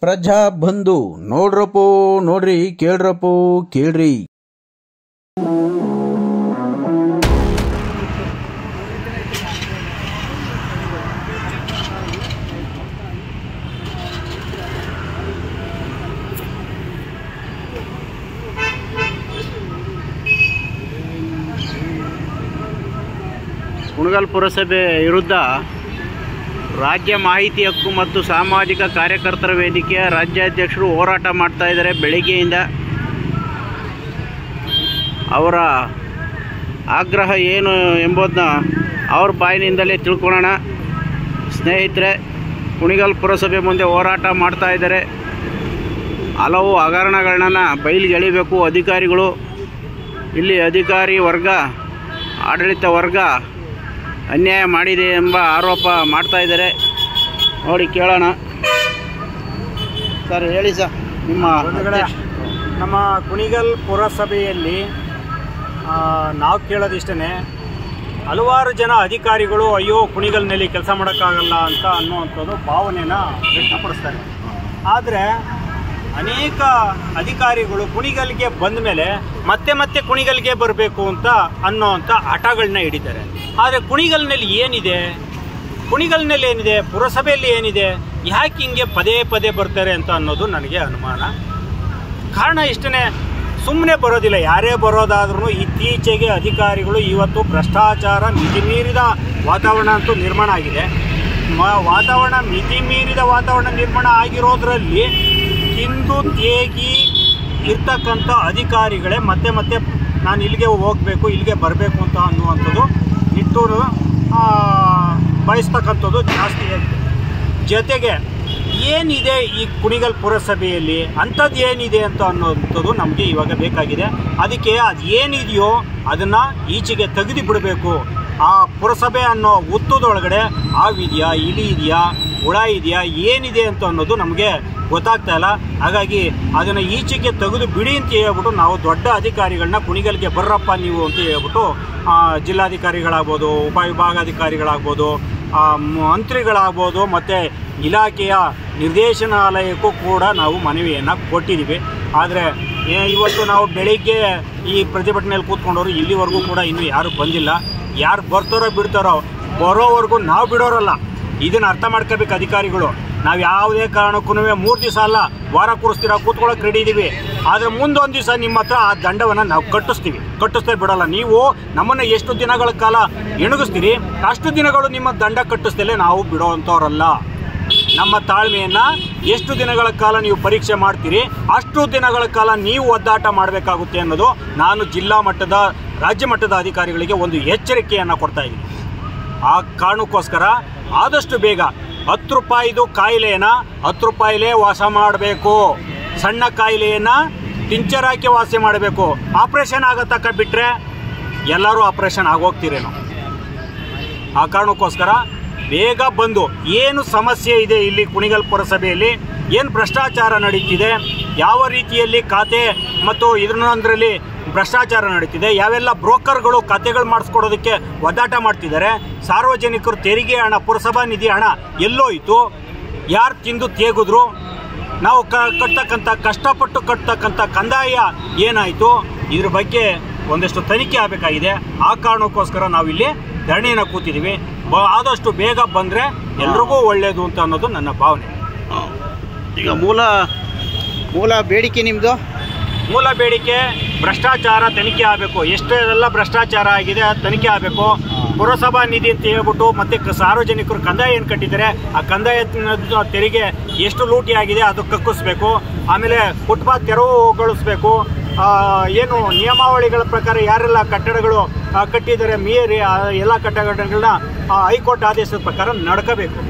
ಪ್ರಜಾ ಬಂಧು ನೋಡ್ರಪ್ಪೋ ನೋಡ್ರಿ ಕೇಳ್ರಪ್ಪೋ ಕೇಳ್ರಿ. ಕುಣಿಗಲ್ ಪುರಸಭೆ ವಿರುದ್ಧ ರಾಜ್ಯ ಮಾಹಿತಿ ಹಕ್ಕು ಮತ್ತು ಸಾಮಾಜಿಕ ಕಾರ್ಯಕರ್ತರ ವೇದಿಕೆಯ ರಾಜ್ಯಾಧ್ಯಕ್ಷರು ಹೋರಾಟ ಮಾಡ್ತಾ ಇದ್ದಾರೆ. ಬೆಳಿಗ್ಗೆಯಿಂದ ಅವರ ಆಗ್ರಹ ಏನು ಎಂಬುದನ್ನ ಅವ್ರ ಬಾಯಿನಿಂದಲೇ ತಿಳ್ಕೊಳ್ಳೋಣ. ಸ್ನೇಹಿತರೆ, ಕುಣಿಗಲ್ ಪುರಸಭೆ ಮುಂದೆ ಹೋರಾಟ ಮಾಡ್ತಾ ಇದ್ದಾರೆ. ಹಲವು ಹಗರಣಗಳನ್ನ ಬಯಲಿಗೆ ಎಳಿಬೇಕು ಅಧಿಕಾರಿಗಳು. ಇಲ್ಲಿ ಅಧಿಕಾರಿ ವರ್ಗ, ಆಡಳಿತ ವರ್ಗ ಅನ್ಯಾಯ ಮಾಡಿದೆ ಎಂಬ ಆರೋಪ ಮಾಡ್ತಾ ಇದ್ದಾರೆ. ನೋಡಿ ಕೇಳೋಣ. ಸರ್ ಹೇಳಿ ಸರ್, ನಮ್ಮ ಕುಣಿಗಲ್ ಪುರಸಭೆಯಲ್ಲಿ ನಾವು ಕೇಳೋದಿಷ್ಟೇ, ಹಲವಾರು ಜನ ಅಧಿಕಾರಿಗಳು ಅಯ್ಯೋ ಕುಣಿಗಲ್ನಲ್ಲಿ ಕೆಲಸ ಮಾಡೋಕ್ಕಾಗಲ್ಲ ಅಂತ ಅನ್ನುವಂಥದ್ದು ಭಾವನೆನ ವ್ಯಕ್ತಪಡಿಸ್ತಾರೆ. ಆದರೆ ಅನೇಕ ಅಧಿಕಾರಿಗಳು ಕುಣಿಗಲ್ಗೆ ಬಂದ ಮೇಲೆ ಮತ್ತೆ ಕುಣಿಗಲ್ಗೆ ಬರಬೇಕು ಅಂತ ಅನ್ನೋವಂಥ ಹಠಗಳನ್ನ ಹಿಡಿತಾರೆ. ಆದರೆ ಕುಣಿಗಲ್ನಲ್ಲಿ ಏನಿದೆ, ಪುರಸಭೆಯಲ್ಲಿ ಏನಿದೆ, ಯಾಕೆ ಹಿಂಗೆ ಪದೇ ಪದೇ ಬರ್ತಾರೆ ಅಂತ ಅನ್ನೋದು ನನಗೆ ಅನುಮಾನ. ಕಾರಣ ಇಷ್ಟೇ, ಸುಮ್ಮನೆ ಬರೋದಿಲ್ಲ. ಯಾರೇ ಬರೋದಾದ್ರೂ ಇತ್ತೀಚೆಗೆ ಅಧಿಕಾರಿಗಳು ಇವತ್ತು ಭ್ರಷ್ಟಾಚಾರ ಮಿತಿಮೀರಿದ ವಾತಾವರಣ ಅಂತೂ ನಿರ್ಮಾಣ ಆಗಿದೆ. ಮಿತಿಮೀರಿದ ವಾತಾವರಣ ನಿರ್ಮಾಣ ಆಗಿರೋದ್ರಲ್ಲಿ ತಿಂದು ತೇಗಿ ಇರ್ತಕ್ಕಂಥ ಅಧಿಕಾರಿಗಳೇ ಮತ್ತೆ ನಾನು ಇಲ್ಲಿಗೆ ಹೋಗಬೇಕು, ಇಲ್ಲಿಗೆ ಬರಬೇಕು ಅಂತ ಅನ್ನುವಂಥದ್ದು ನಿಟ್ಟೂರು ಬಯಸ್ತಕ್ಕಂಥದ್ದು ಜಾಸ್ತಿ ಆಗಿದೆ. ಜೊತೆಗೆ ಏನಿದೆ ಈ ಕುಣಿಗಲ್ ಪುರಸಭೆಯಲ್ಲಿ, ಅಂಥದ್ದು ಏನಿದೆ ಅಂತ ಅನ್ನೋಂಥದ್ದು ನಮಗೆ ಇವಾಗ ಬೇಕಾಗಿದೆ. ಅದಕ್ಕೆ ಅದು ಏನಿದೆಯೋ ಅದನ್ನು ಈಚೆಗೆ ತೆಗೆದು ಬಿಡಬೇಕು. ಆ ಪುರಸಭೆ ಅನ್ನೋ ಹುತ್ತದೊಳಗಡೆ ಹಾವಿದೆಯಾ, ಇಲಿ ಇದೆಯಾ, ಹುಳ ಇದೆಯಾ, ಏನಿದೆ ಅಂತ ಅನ್ನೋದು ನಮಗೆ ಗೊತ್ತಾಗ್ತಾ ಇಲ್ಲ. ಹಾಗಾಗಿ ಅದನ್ನು ಈಚೆಗೆ ತೆಗೆದು ಬಿಡಿ ಅಂತ ಹೇಳ್ಬಿಟ್ಟು ನಾವು ದೊಡ್ಡ ಅಧಿಕಾರಿಗಳನ್ನ ಕುಣಿಗಲ್ಗೆ ಬರ್ರಪ್ಪ ನೀವು ಅಂತ ಹೇಳ್ಬಿಟ್ಟು ಜಿಲ್ಲಾಧಿಕಾರಿಗಳಾಗ್ಬೋದು, ಉಪವಿಭಾಗಾಧಿಕಾರಿಗಳಾಗ್ಬೋದು, ಮಂತ್ರಿಗಳಾಗ್ಬೋದು, ಮತ್ತು ಇಲಾಖೆಯ ನಿರ್ದೇಶನಾಲಯಕ್ಕೂ ಕೂಡ ನಾವು ಮನವಿಯನ್ನು ಕೊಟ್ಟಿದ್ದೀವಿ. ಆದರೆ ಇವತ್ತು ನಾವು ಬೆಳಿಗ್ಗೆ ಈ ಪ್ರತಿಭಟನೆಯಲ್ಲಿ ಕೂತ್ಕೊಂಡವರು ಇಲ್ಲಿವರೆಗೂ ಕೂಡ ಇನ್ನೂ ಯಾರೂ ಬಂದಿಲ್ಲ. ಯಾರು ಬರ್ತಾರೋ ಬಿಡ್ತಾರೋ, ಬರೋವರೆಗೂ ನಾವು ಬಿಡೋರಲ್ಲ. ಇದನ್ನು ಅರ್ಥ ಮಾಡ್ಕೋಬೇಕು ಅಧಿಕಾರಿಗಳು. ನಾವು ಯಾವುದೇ ಕಾರಣಕ್ಕೂ 3 ದಿವಸ ಅಲ್ಲ, ವಾರ ಕೂರಿಸ್ತೀರಾ, ಕೂತ್ಕೊಳ್ಳೋಕೆ ರೆಡಿ ಇದ್ದೀವಿ. ಆದರೆ ಮುಂದೊಂದು ದಿವಸ ನಿಮ್ಮ ಹತ್ರ ಆ ದಂಡವನ್ನು ನಾವು ಕಟ್ಟಿಸ್ತೇ ಬಿಡೋಲ್ಲ. ನೀವು ನಮ್ಮನ್ನು ಎಷ್ಟು ದಿನಗಳ ಕಾಲ ಎಣಗಿಸ್ತೀರಿ, ಅಷ್ಟು ದಿನಗಳು ನಿಮ್ಮ ದಂಡ ಕಟ್ಟಿಸ್ತಲೇ ನಾವು ಬಿಡೋವಂಥವ್ರಲ್ಲ. ನಮ್ಮ ತಾಳ್ಮೆಯನ್ನು ಎಷ್ಟು ದಿನಗಳ ಕಾಲ ನೀವು ಪರೀಕ್ಷೆ ಮಾಡ್ತೀರಿ, ಅಷ್ಟು ದಿನಗಳ ಕಾಲ ನೀವು ಒದ್ದಾಟ ಮಾಡಬೇಕಾಗುತ್ತೆ ಅನ್ನೋದು ನಾನು ಜಿಲ್ಲಾ ಮಟ್ಟದ, ರಾಜ್ಯ ಮಟ್ಟದ ಅಧಿಕಾರಿಗಳಿಗೆ ಒಂದು ಎಚ್ಚರಿಕೆಯನ್ನು ಕೊಡ್ತಾ ಇದ್ದೀನಿ. ಆ ಕಾರಣಕ್ಕೋಸ್ಕರ ಆದಷ್ಟು ಬೇಗ 10 ರೂಪಾಯಿದು ಕಾಯಿಲೆಯನ್ನು 10 ರೂಪಾಯಿಲೇ ವಾಸ ಮಾಡಬೇಕು. ಸಣ್ಣ ಕಾಯಿಲೆಯನ್ನು ಟಿಂಚರ್ ಹಾಕಿ ವಾಸ ಮಾಡಬೇಕು. ಆಪ್ರೇಷನ್ ಆಗತಕ್ಕ ಬಿಟ್ಟರೆ ಎಲ್ಲರೂ ಆಪ್ರೇಷನ್ ಆಗೋಗ್ತೀರೇನೋ. ಆ ಕಾರಣಕ್ಕೋಸ್ಕರ ಬೇಗ ಬಂದು ಏನು ಸಮಸ್ಯೆ ಇದೆ ಇಲ್ಲಿ ಕುಣಿಗಲ್ ಪುರಸಭೆಯಲ್ಲಿ, ಏನು ಭ್ರಷ್ಟಾಚಾರ ನಡೀತಿದೆ, ಯಾವ ರೀತಿಯಲ್ಲಿ ಖಾತೆ ಮತ್ತು ಇದರಲ್ಲಿ ಭ್ರಷ್ಟಾಚಾರ ನಡೀತಿದೆ, ಯಾವೆಲ್ಲ ಬ್ರೋಕರ್ಗಳು ಖಾತೆಗಳು ಮಾಡಿಸ್ಕೊಡೋದಕ್ಕೆ ಒದ್ದಾಟ ಮಾಡ್ತಿದ್ದಾರೆ, ಸಾರ್ವಜನಿಕರು ತೆರಿಗೆ ಹಣ, ಪುರಸಭಾ ನಿಧಿ ಹಣ ಎಲ್ಲೋಯಿತು, ಯಾರು ತಿಂದು ತೇಗಿದ್ರು, ನಾವು ಕಷ್ಟಪಟ್ಟು ಕಟ್ತಕ್ಕಂಥ ಕಂದಾಯ ಏನಾಯಿತು, ಇದ್ರ ಬಗ್ಗೆ ಒಂದಷ್ಟು ತನಿಖೆ ಆಗಬೇಕಾಗಿದೆ. ಆ ಕಾರಣಕ್ಕೋಸ್ಕರ ನಾವಿಲ್ಲಿ ಧರಣಿಯನ್ನು ಕೂತಿದ್ದೀವಿ. ಆದಷ್ಟು ಬೇಗ ಬಂದರೆ ಎಲ್ರಿಗೂ ಒಳ್ಳೆಯದು ಅಂತ ಅನ್ನೋದು ನನ್ನ ಭಾವನೆ. ಈಗ ಮೂಲ ಬೇಡಿಕೆ ನಿಮ್ಮದು? ಮೂಲ ಬೇಡಿಕೆ ಭ್ರಷ್ಟಾಚಾರ ತನಿಖೆ ಆಗಬೇಕು. ಎಷ್ಟೆಲ್ಲ ಭ್ರಷ್ಟಾಚಾರ ಆಗಿದೆ ಅದು ತನಿಖೆ ಆಗಬೇಕು. ಪುರಸಭಾ ನಿಧಿ ಅಂತ ಹೇಳ್ಬಿಟ್ಟು ಮತ್ತು ಸಾರ್ವಜನಿಕರು ಕಂದಾಯ ಏನು ಕಟ್ಟಿದ್ದಾರೆ, ಆ ಕಂದಾಯ ತೆರಿಗೆ ಎಷ್ಟು ಲೂಟಿ ಆಗಿದೆ ಅದು ಕಕ್ಕಿಸ್ಬೇಕು. ಆಮೇಲೆ ಫುಟ್ಪಾತ್ ತೆರವುಗೊಳಿಸ್ಬೇಕು. ಏನು ನಿಯಮಾವಳಿಗಳ ಪ್ರಕಾರ ಯಾರೆಲ್ಲ ಕಟ್ಟಡಗಳು ಕಟ್ಟಿದ್ದಾರೆ ಮೀರಿ ಎಲ್ಲ ಕಟ್ಟಡಗಳನ್ನ ಹೈಕೋರ್ಟ್ ಆದೇಶದ ಪ್ರಕಾರ ನಡ್ಕೋಬೇಕು.